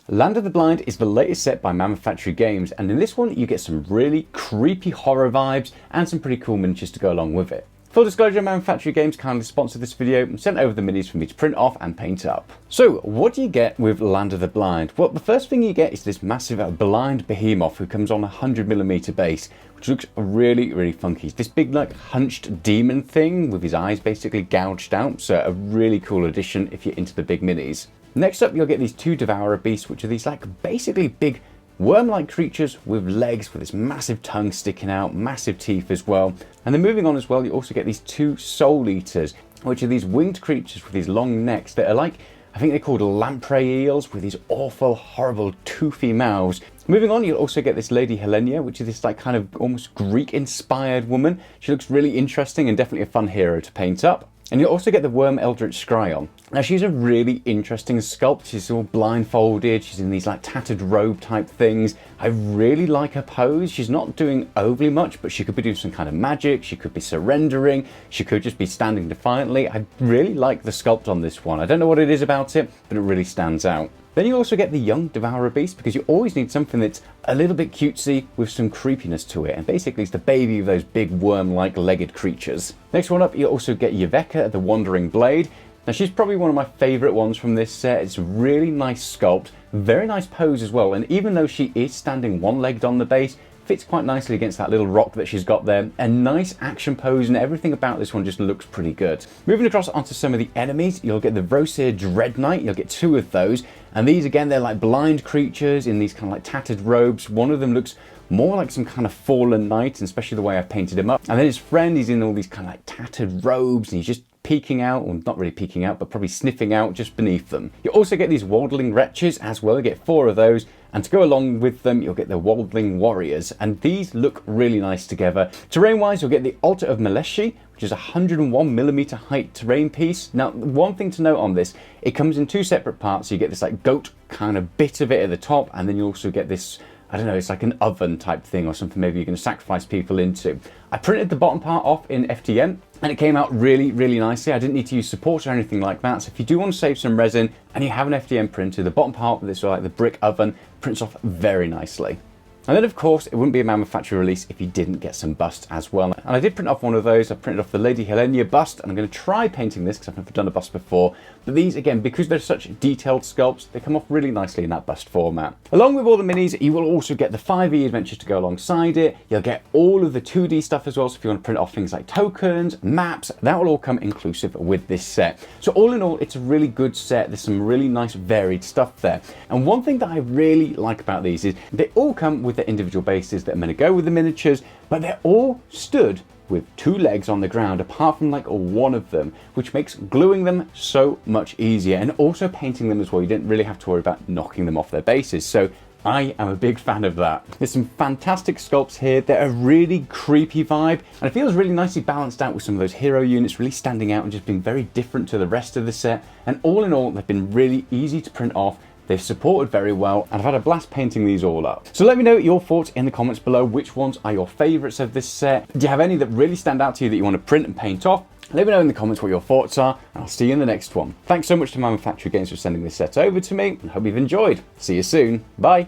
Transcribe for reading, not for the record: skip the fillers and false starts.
Land of the Blind is the latest set by Mammoth Factory Games, and in this one you get some really creepy horror vibes and some pretty cool miniatures to go along with it. Full disclosure, Mammoth Factory Games kindly sponsored this video and sent over the minis for me to print off and paint up. So what do you get with Land of the Blind? Well, the first thing you get is this massive blind behemoth who comes on a 100mm base, which looks really funky. This big like hunched demon thing with his eyes basically gouged out, so a really cool addition if you're into the big minis. Next up you'll get these two Devourer beasts, which are these like basically big worm-like creatures with legs with this massive tongue sticking out, massive teeth as well. And then moving on as well, you also get these two Soul Eaters, which are these winged creatures with these long necks that are like, I think they're called lamprey eels with these awful, horrible, toothy mouths. Moving on, you'll also get this Lady Helena, which is this like kind of almost Greek-inspired woman. She looks really interesting and definitely a fun hero to paint up. And you'll also get the Worm Eldritch Scryon. Now she's a really interesting sculpt. She's all blindfolded, she's in these like tattered robe type things. I really like her pose. She's not doing overly much, but she could be doing some kind of magic, she could be surrendering, she could just be standing defiantly. I really like the sculpt on this one. I don't know what it is about it, but it really stands out. Then you also get the young Devourer beast, because you always need something that's a little bit cutesy with some creepiness to it, and basically it's the baby of those big worm-like legged creatures. Next one up, you also get Yeveka, the Wandering Blade. Now she's probably one of my favourite ones from this set. It's a really nice sculpt, very nice pose as well, and even though she is standing one-legged on the base, fits quite nicely against that little rock that she's got there. A nice action pose, and everything about this one just looks pretty good. Moving across onto some of the enemies, you'll get the Vrosir Dread Knight. You'll get two of those, and these again, they're like blind creatures in these kind of like tattered robes. One of them looks more like some kind of fallen knight, and especially the way I've painted him up. And then his friend, he's in all these kind of like tattered robes, and he's just peeking out, or not really peeking out, but probably sniffing out just beneath them. You also get these Waldling Wretches as well. You get four of those, and to go along with them, you'll get the Waldling Warriors, and these look really nice together. Terrain-wise, you'll get the Altar of Meleshi, which is a 101mm height terrain piece. Now, one thing to note on this, it comes in two separate parts. So you get this like goat kind of bit of it at the top, and then you also get this, I don't know, it's like an oven type thing or something maybe you're going to sacrifice people into. I printed the bottom part off in FDM, and it came out really nicely. I didn't need to use support or anything like that. So if you do want to save some resin and you have an FDM printer, the bottom part of this, like the brick oven, prints off very nicely. And then of course, it wouldn't be a Mammoth Factory release if you didn't get some busts as well. And I did print off one of those. I printed off the Lady Helena bust, and I'm going to try painting this because I've never done a bust before. But these, again, because they're such detailed sculpts, they come off really nicely in that bust format. Along with all the minis, you will also get the 5e adventures to go alongside it. You'll get all of the 2D stuff as well. So if you want to print off things like tokens, maps, that will all come inclusive with this set. So all in all, it's a really good set. There's some really nice varied stuff there. And one thing that I really like about these is they all come with their individual bases that are going to go with the miniatures, but they're all stood with two legs on the ground apart from like one of them, which makes gluing them so much easier, and also painting them as well. You didn't really have to worry about knocking them off their bases. So I am a big fan of that. There's some fantastic sculpts here. They're a really creepy vibe, and it feels really nicely balanced out with some of those hero units really standing out and just being very different to the rest of the set. And all in all, they've been really easy to print off. They've supported very well, and I've had a blast painting these all up. So let me know your thoughts in the comments below. Which ones are your favorites of this set? Do you have any that really stand out to you that you want to print and paint off? Let me know in the comments what your thoughts are, and I'll see you in the next one. Thanks so much to Mammoth Factory Games for sending this set over to me, and hope you've enjoyed. See you soon. Bye.